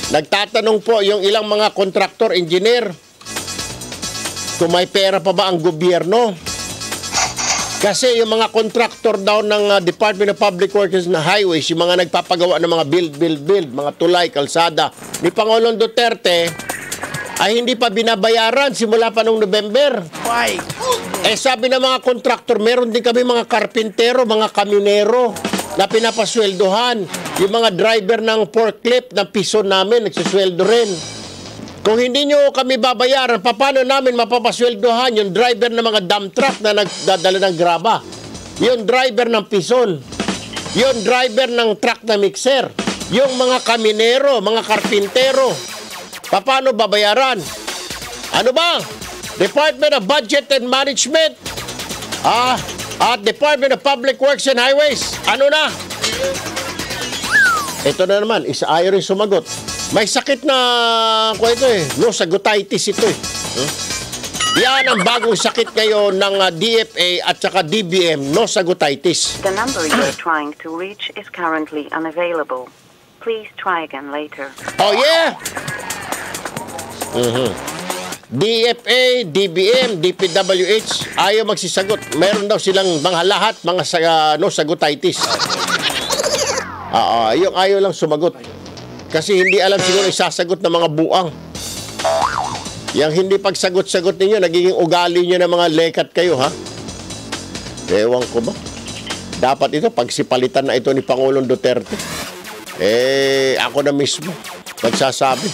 Nagtatanong po yung ilang mga kontraktor, engineer, kung may pera pa ba ang gobyerno. Kasi yung mga kontraktor daw ng Department of Public Works na highways, yung mga nagpapagawa ng mga build, mga tulay, kalsada, ni Pangulong Duterte, ay hindi pa binabayaran simula pa noong November. Why? Eh sabi ng mga kontraktor, meron din kami mga karpintero, mga kamionero na pinapasweldohan. Yung mga driver ng forklift ng piso namin, nagsusweldo rin. Kung hindi nyo kami babayaran, paano namin mapapasweldohan yung driver ng mga dump truck na nagdadala ng graba? Yung driver ng pison? Yung driver ng truck na mixer? Yung mga kaminero, mga karpintero? Paano babayaran? Ano ba? Department of Budget and Management? At Department of Public Works and Highways? Ano na? Ito na naman, ayaw rin sumagot. May sakit na ito nosagutitis ito . Yan ang bagong sakit ngayon ng DFA at saka DBM, nosagutitis. The number you're trying to reach is currently unavailable. Please try again later. Oh yeah! DFA, DBM, DPWH, ayaw magsisagot. Meron daw silang mga lahat, mga nosagutitis. Yung ayaw lang sumagot. Kasi hindi alam siguro isasagot ng mga buang. Yang hindi pagsagot-sagot ninyo, nagiging ugali nyo ng mga lekat kayo, ha? Ewan ko ba? Dapat ito, pagsipalitan na ito ni Pangulong Duterte. Ako na mismo nagsasabi.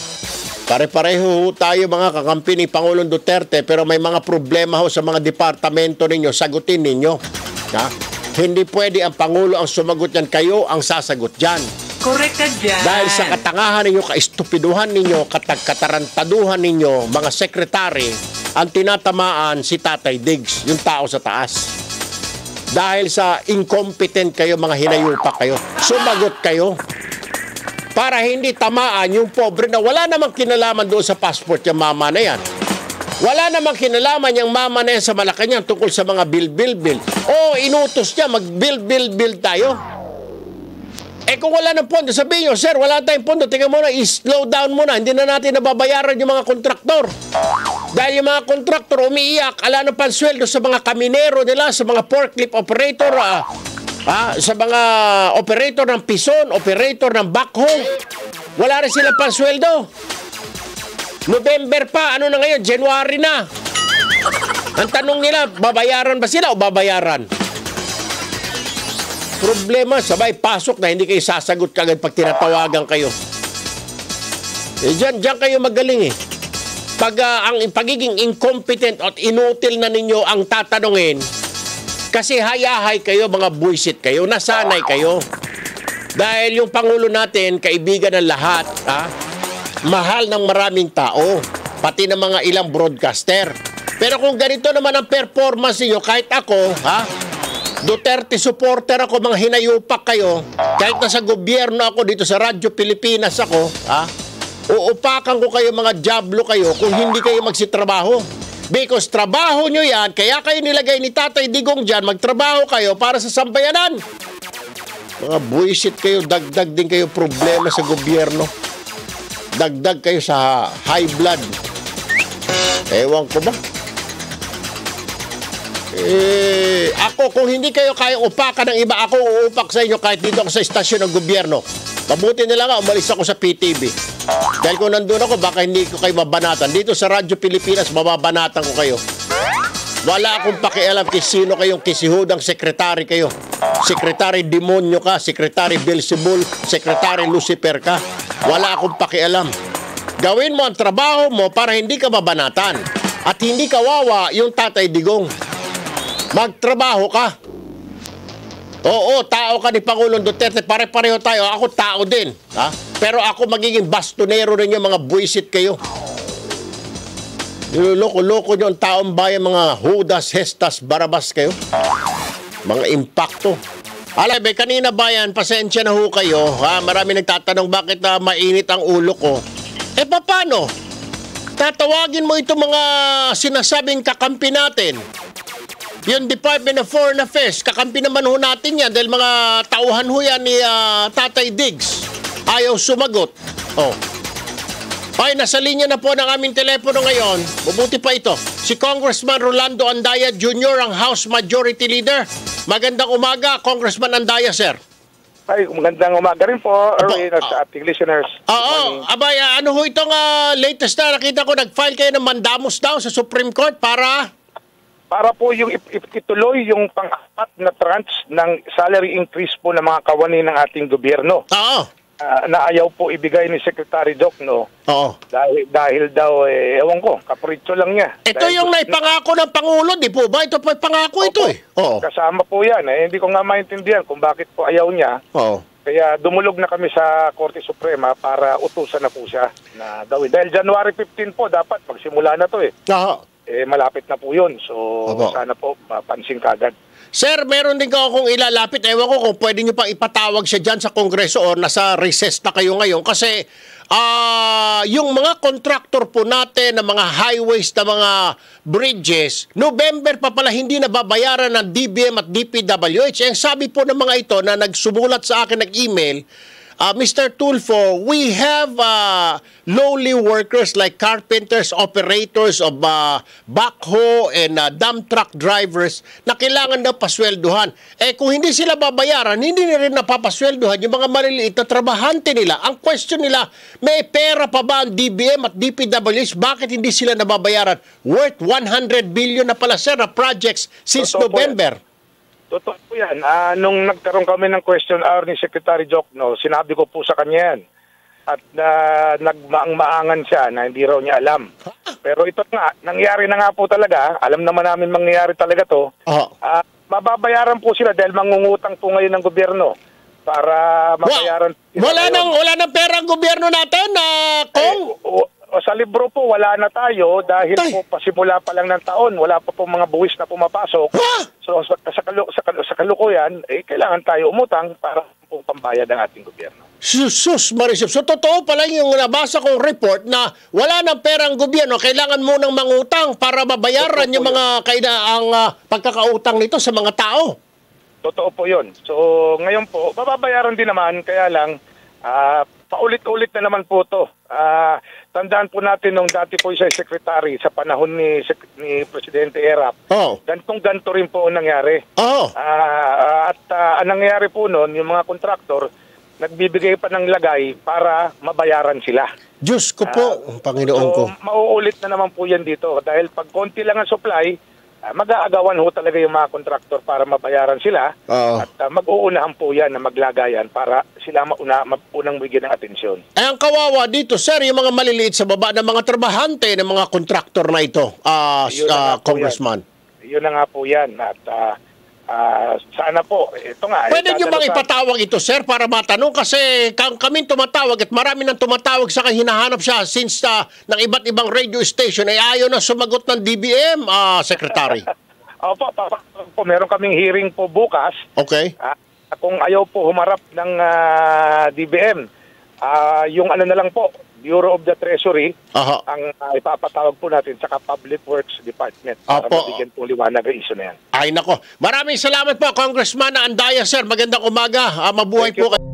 Pare-pareho tayo mga kakampi ni Pangulong Duterte, pero may mga problema ho sa mga departamento ninyo, sagutin ninyo. Ha? Hindi pwede ang Pangulo ang sumagot yan, kayo ang sasagot dyan. Correct ka dyan. Dahil sa katangahan ninyo, kaistupiduhan ninyo, katarantaduhan ninyo, mga sekretary, ang tinatamaan si Tatay Diggs, yung tao sa taas. Dahil sa incompetent kayo, mga hinayupa kayo, sumagot kayo. Para hindi tamaan yung pobre na wala namang kinalaman doon sa passport yung mama na yan. Wala namang kinalaman yung mama na yan sa Malacanang tungkol sa mga bill. Inutos niya, mag-bill tayo. Kung wala ng pondo, sabihin nyo, sir, wala tayong pondo, tingnan mo na, i-slow down muna, hindi na natin nababayaran yung mga kontraktor. Dahil yung mga kontraktor umiiyak, ala na pansweldo sa mga kaminero nila, sa mga forklift operator, sa mga operator ng pison, operator ng backhoe. Wala rin silang pansweldo. November pa, ano na ngayon, January na. Ang tanong nila, babayaran ba sila o babayaran? Problema, sabay pasok na hindi kayo sasagot kagad pag tinatawagan kayo. Diyan kayo magaling . Pag ang pagiging incompetent at inutil na ninyo ang tatanungin, kasi hayahay kayo, mga buisit kayo, nasanay kayo. Dahil yung Pangulo natin, kaibigan ng lahat, mahal ng maraming tao, pati ng mga ilang broadcaster. Pero kung ganito naman ang performance niyo, kahit ako, Duterte supporter ako, mga hinayupak kayo, kahit nasa gobyerno ako, dito sa Radyo Pilipinas ako, uupakan ko kayo, mga jablo kayo, kung hindi kayo magsitrabaho. Because trabaho nyo yan, kaya kayo nilagay ni Tatay Digong dyan, magtrabaho kayo para sa sambayanan. Mga buwisit kayo, dagdag din kayo problema sa gobyerno. Dagdag kayo sa high blood. Ewan ko ba? Ako, kung hindi kayo kayang upakan ng iba, ako uupak sa inyo kahit dito ako sa istasyon ng gobyerno. Mabuti nila nga, umalis ako sa PTV. Dahil kung nandun ako, baka hindi ko kayo mabanatan. Dito sa Radyo Pilipinas, mababanatan ko kayo. Wala akong pakialam kung sino kayong kisihudang sekretary kayo. Sekretary Demonyo ka, Sekretary Belzebul, Sekretary Lucifer ka. Wala akong pakialam. Gawin mo ang trabaho mo para hindi ka mabanatan. At hindi kawawa yung Tatay Digong. Magtrabaho ka. Oo, tao ka ni Pangulong Duterte. Pare-pareho tayo. Ako tao din. Pero ako magiging bastonero rin yung mga buwisit kayo. Niloloko-loko nyo ang taong bayan, mga Judas, Hestas, Barabas kayo. Mga impacto. Alay, kanina bayan, pasensya na ho kayo. Marami nagtatanong bakit mainit ang ulo ko. Paano? Tatawagin mo itong mga sinasabing kakampi natin. Yung Department of Foreign Affairs, kakampi naman ho natin yan dahil mga tauhan ho yan ni Tatay Diggs. Ayaw sumagot. Ay, nasa linya na po ng aming telepono ngayon. Mabuti pa ito. Si Congressman Rolando Andaya Jr., ang House Majority Leader. Magandang umaga, Congressman Andaya, sir. Ay, magandang umaga rin po, Erwin, at sa ating listeners. Oo, abay, ano ho itong latest na nakita ko, nag-file kayo ng mandamus daw sa Supreme Court para po yung ituloy yung pang-apat na tranche ng salary increase po ng mga kawani ng ating gobyerno. Oo. Na ayaw po ibigay ni Secretary Jokno. Oo. Dahil daw, ewan ko, kapritsyo lang niya. Ito yung naipangako ng Pangulo, di po ba? Ito po pangako ito eh. Oo. Kasama po yan. Hindi ko nga maintindihan kung bakit po ayaw niya. Oo. Kaya dumulog na kami sa Korte Suprema para utusan na po siya na gawin. Dahil January 15 po, dapat magsimula na to eh. Oo. Malapit na po yun. So, Opo. sana po mapansin kagad. Sir, meron din ka akong ilalapit. Ewan ko kung pwede nyo pang ipatawag siya dyan sa Kongreso o nasa recess na kayo ngayon. Kasi yung mga contractor po natin ng mga highways, na mga bridges, November pa pala hindi nababayaran ng DBM at DPWH. Ang sabi po ng mga ito na nagsumulat sa akin ng email, Mr. Tulfo, we have lowly workers like carpenters, operators of backhoe and dump truck drivers na kailangan na paswelduhan. Kung hindi sila babayaran, hindi na rin napapaswelduhan yung mga maliliit na trabahante nila. Ang question nila, may pera pa ba ang DBM at DPWH? Bakit hindi sila nababayaran? Worth 100 billion na pala, sir, na projects since Totoo po November. Totoo po yan. Nung nagkaroon kami ng question hour ni Secretary Jokno, sinabi ko po sa kanya yan. At nagmaang-maangan siya na hindi raw niya alam. Pero ito nga, nangyari na nga po talaga. Alam naman namin mangyayari talaga to. Mababayaran po sila dahil mangungutang po ngayon ng gobyerno para mabayaran. Wala nang pera ang gobyerno natin, Kong? Sa libro po, wala na tayo dahil po pasimula pa lang ng taon, wala pa po mga buwis na pumapasok. So sa kalukuyan, kailangan tayo umutang para po pambayad ng ating gobyerno. Sus, Marisol. So totoo pala yung nabasa kong report na wala nang pera ang gobyerno, kailangan mo nang mangutang para mabayaran yung mga pagkakautang nito sa mga tao. Totoo po yun. So ngayon po, mababayaran din naman, kaya lang paulit-ulit na naman po to. Tandaan po natin nung dati po siya secretary sa panahon ni Presidente Erap. Ganto rin po ang nangyari. Ang nangyari po noon, yung mga kontraktor, nagbibigay pa ng lagay para mabayaran sila. Diyos ko po, Panginoon ko. Mauulit na naman po yan dito. Dahil pag konti lang ang supply, mag-aagawan ho talaga yung mga kontraktor para mabayaran sila. At mag-uunahan po yan na maglagayan para sila unang bigyan ng atensyon. Ang kawawa dito, sir, yung mga maliliit sa baba ng mga trabahante ng mga kontraktor na ito, Congressman. Yun na nga po yan. At sana po, ito nga. Pwede nyo bang ipatawag ito, sir, para matanong? Kasi kami tumatawag at marami nang tumatawag sa hinahanap siya since ng iba't ibang radio station ay ayaw na sumagot ng DBM, Secretary. Opo, meron kaming hearing po bukas. Okay. Kung ayaw po humarap ng DBM, yung ano na lang po, Bureau of the Treasury, ang ipapatawag po natin sa Public Works Department para mabigyan po liwanag ang issue na yan. Ay nako. Maraming salamat po, Congressman Andaya, sir. Magandang umaga. Mabuhay po kayo.